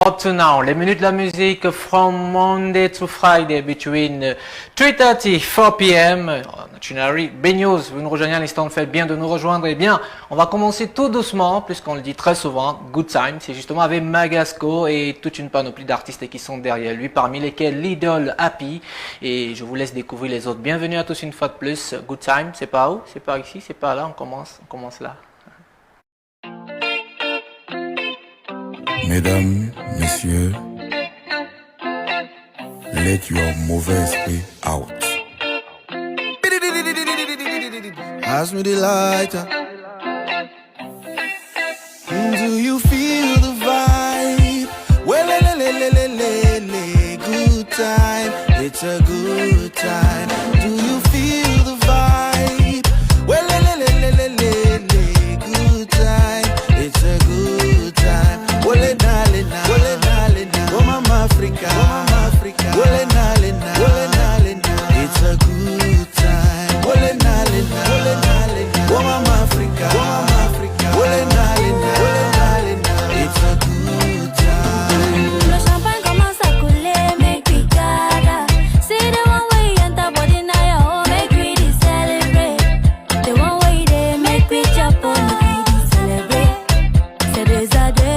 Up to now, les minutes de la musique from Monday to Friday between 3:30 4 p.m. Tunari, B-News, vous nous rejoignez à l'instant, faites bien de nous rejoindre. Eh bien, on va commencer tout doucement, puisqu'on le dit très souvent, Good Time, c'est justement avec Magasco et toute une panoplie d'artistes qui sont derrière lui, parmi lesquels l'idole Happy. Et je vous laisse découvrir les autres. Bienvenue à tous une fois de plus. Good Time, c'est pas où? C'est pas ici, c'est pas là, on commence là. Mesdames, messieurs, let your mauvais esprit out. Pass me the lighter. Do you feel the vibe? Well, good time. It's a good time. Do you feel the vibe? Well, good time. It's a good time. Wole nalena, oh mama Africa, wole nalena, it's a good time. Wole nalena, oh mama Africa, wole nalena, it's a good time. Le champagne commence à couler, make we gather. See the one way enter body now your home, make we celebrate. The one way they make we chop on, make we celebrate. C'est des adultes.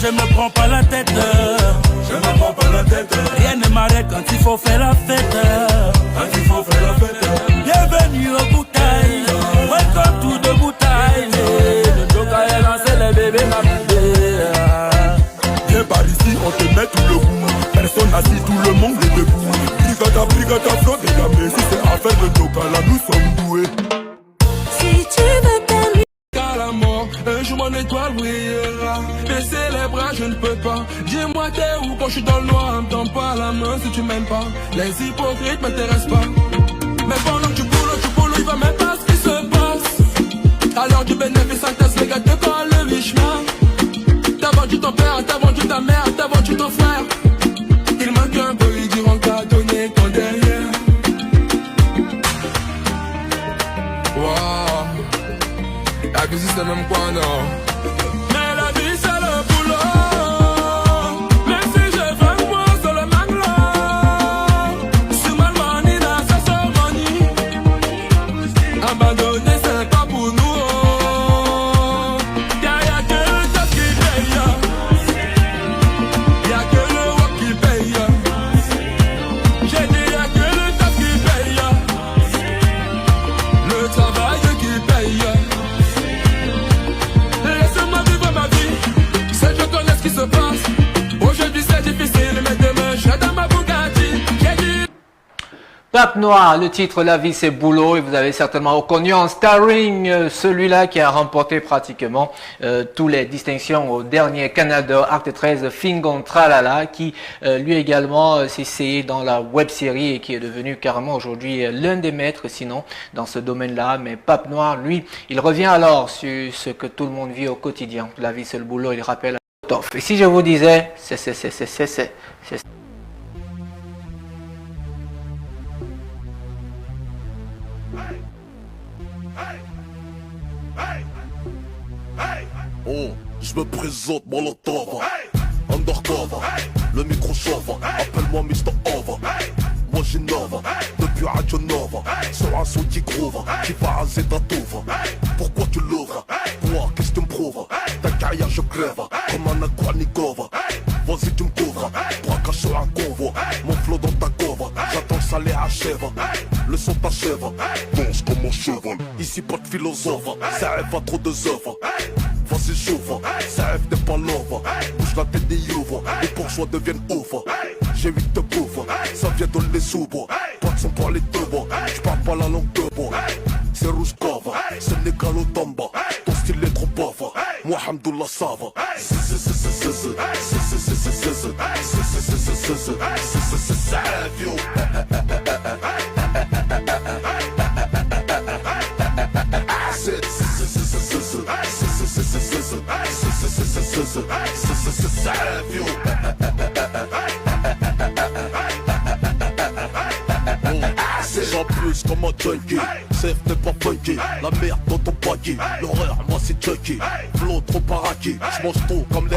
Je me prends pas la tête, rien ne m'arrête quand il faut faire la fête, Bienvenue au bouteille, welcome to the bouteille. Le joker est lancé, les bébés m'a bébé. Viens par ici, on te met tout le goût. Personne assis, tout le monde est debout. Brigada, flot de la mais si c'est affaire de joker, là nous sommes doués. Si tu veux t'aimer Car la mort, un jour mon étoile brillera. Baisser les bras, je ne peux pas. Dis-moi t'es où quand je suis dans le noir. Me tends pas la main si tu m'aimes pas. Les hypocrites m'intéressent pas. Mais pendant que tu boules, il va même pas ce qui se passe. Alors du bénéfice en test, les gars te collent le richement. T'as vendu ton père, t'as vendu ta mère, t'as vendu ton frère. Il manque un peu, ils diront qu'à donner ton derrière. Wow. La vie c'est même quoi non? Mais la vie c'est le boulot. Même si je fais moi sur le manglo. Sur ma manina ça sort mani. Abandonner c'est pas pour nous. Y'a que le taf qui paye. Y'a que le work qui paye. J'ai dit y'a que le taf qui paye. Le travail qui paye. Laisse-moi vivre ma vie, c'est je connais ce qui se passe. Aujourd'hui c'est difficile, mais demain je dans ma Bugatti. J'ai dit Pape Noir, le titre La vie c'est boulot, et vous avez certainement reconnu en starring celui-là qui a remporté pratiquement toutes les distinctions au dernier Canada Acte 13 Fingon Tralala, qui lui également s'est essayé dans la web série et qui est devenu carrément aujourd'hui l'un des maîtres sinon dans ce domaine-là. Mais Pape Noir, lui, il revient alors sur ce que tout le monde vit au quotidien. La vie c'est le boulot, il rappelle Toff. Et si je vous disais, c'est Oh, je me présente Molotov, undercover, le micro chauve, appelle-moi Mr. Over. Moi j'innove, depuis Radio Nova, sur un son qui groove, qui va à Zetatova. Pourquoi tu l'ouvres? Toi, qu'est-ce que tu me prouves? Ta carrière je crève, comme un Akwanikova. Vas-y tu me couvres, braquage sur un convoi. Mon flow dans ta cover, j'attends que ça les achève. Le son t'achève, danse comme un cheval. Ici pas de philosophe, ça rêve à trop de œuvres. Vas-y j'ouvre, ça rêve n'est pas l'ouvre. Bouge la tête des ouvre, les bourgeois deviennent ouvres. J'ai 8 de pauvres, ça vient de les sous-bois. Pas de son pour les deux bois, j'parle pas la langue de bois. C'est rouge cover, c'est négalo tamba. Ton style est trop pauvre, moi hamdoullah ça va. J'en plus comme un junkie, safe n'est pas funky. La merde dans ton paquet, l'horreur moi c'est Chucky. Flow trop paraki, j'mange tout comme les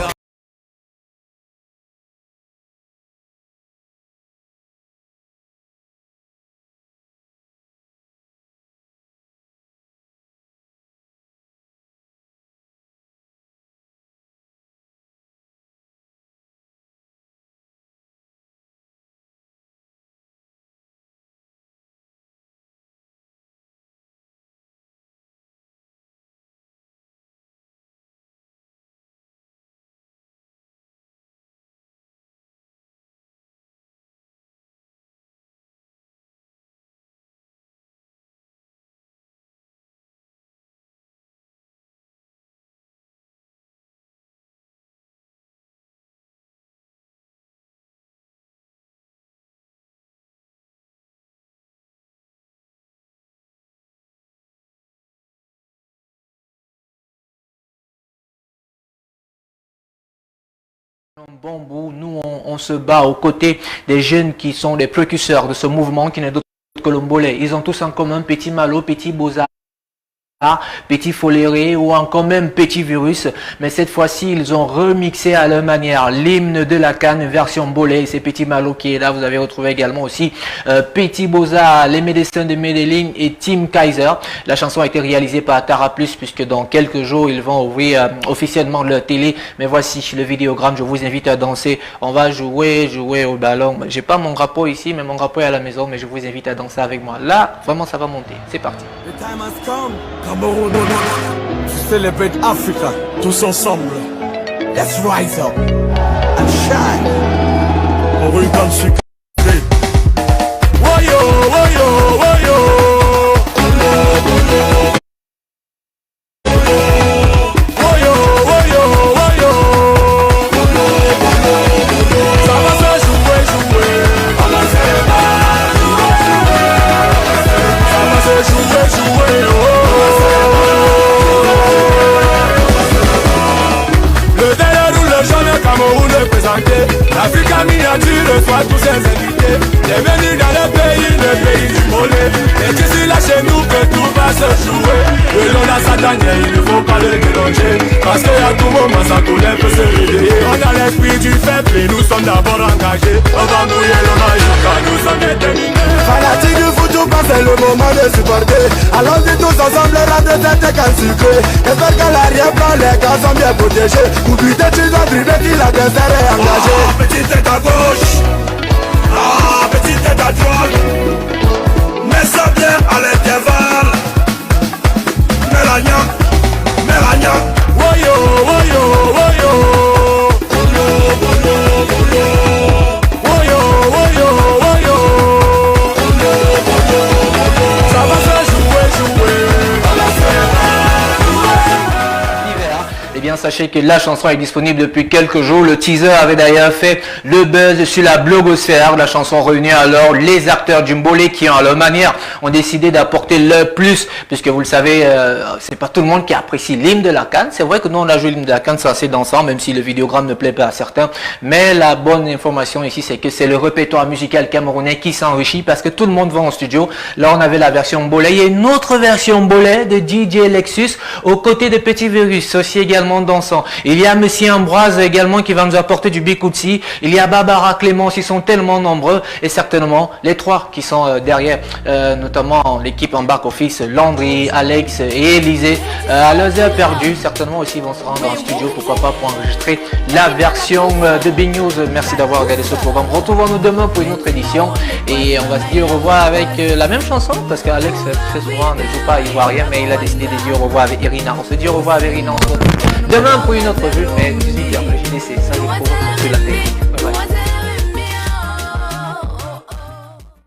Un bon bout, nous on se bat aux côtés des jeunes qui sont les précurseurs de ce mouvement qui n'est d'autre que le mbolé. Ils ont tous en commun Petit Malo, Petit Boza, Petit Foléré ou encore même Petit Virus, mais cette fois-ci ils ont remixé à leur manière l'hymne de la canne version bolé. C'est Petit Malo qui est là. Vous avez retrouvé également aussi Petit Boza, les médecins de Medellin et Tim Kaiser. La chanson a été réalisée par Tara Plus puisque dans quelques jours ils vont ouvrir officiellement leur télé. Mais voici le vidéogramme, je vous invite à danser. On va jouer au ballon. J'ai pas mon drapeau ici, mais mon drapeau est à la maison, mais je vous invite à danser avec moi. Là, vraiment ça va monter. C'est parti. The time has come. Cameroun, to celebrate Africa, tous ensemble. Let's rise up and shine. On regarde sucré. Woyo, woyo, woyo. Woyo, woyo, woyo. Ça va se jouer, jouer. Ça va se jouer, jouer. Cameroun représenté, l'Afrique en miniature reçoit tous ses invités. Bienvenue dans le pays du mollet. Et d'ici là chez nous que tout va se jouer. Le long à Satanier, il ne faut pas le mélanger. Parce qu'à tout moment sa colère peut se réveiller. On a l'esprit du faible et nous sommes d'abord engagés. On va mouiller le maillot car nous sommes déterminés. Fanatiques du foot, c'est le moment de supporter. Allons-y tous ensemble, rendre cette canne sucrée. J'espère qu'à l'arrière-plan, les gars sont bien protégés. Oublie tes tu dois dribbler qui l'adversaire est engagé. Ah, petite tête à gauche. Ah, petite tête à droite. Mets ça bien à l'intervalle. Mets la gnaque, mets la gnaque. Woyo, woyo, woyo. Woyo, woyo, woyo. Woyo, woyo, woyo. Woyo, woyo, woyo. Ça va se jouer, jouer. Eh bien, sachez que la chanson est disponible depuis quelques jours. Le teaser avait d'ailleurs fait le buzz sur la blogosphère. La chanson réunit alors les acteurs du mbolé qui, à leur manière, ont décidé d'apporter leur plus. Puisque vous le savez, c'est pas tout le monde qui apprécie l'hymne de la canne. C'est vrai que nous, on a joué l'hymne de la canne, c'est assez dansant, même si le vidéogramme ne plaît pas à certains. Mais la bonne information ici, c'est que c'est le répertoire musical camerounais qui s'enrichit parce que tout le monde va en studio. Là, on avait la version mbolé. Il y a une autre version mbolé de DJ Lexus aux côtés de Petit Virus, aussi également dansant. Il y a Monsieur Ambroise également qui va nous apporter du Bikoutsi. Il y a Barbara Clémence, ils sont tellement nombreux et certainement les trois qui sont derrière, notamment l'équipe en back-office, Landry, Alex et Élisée. À leurs heures perdues, certainement aussi vont se rendre en studio, pourquoi pas pour enregistrer la version de Big News. Merci d'avoir regardé ce programme. Retrouvons-nous demain pour une autre édition et on va se dire au revoir avec la même chanson parce qu'Alex très souvent ne joue pas ivoirien, mais il a décidé de dire au revoir avec Irina. On se dit au revoir avec Irina. Demain pour une autre vue, mais 18h, le JDC, ça je trouve sur la technique.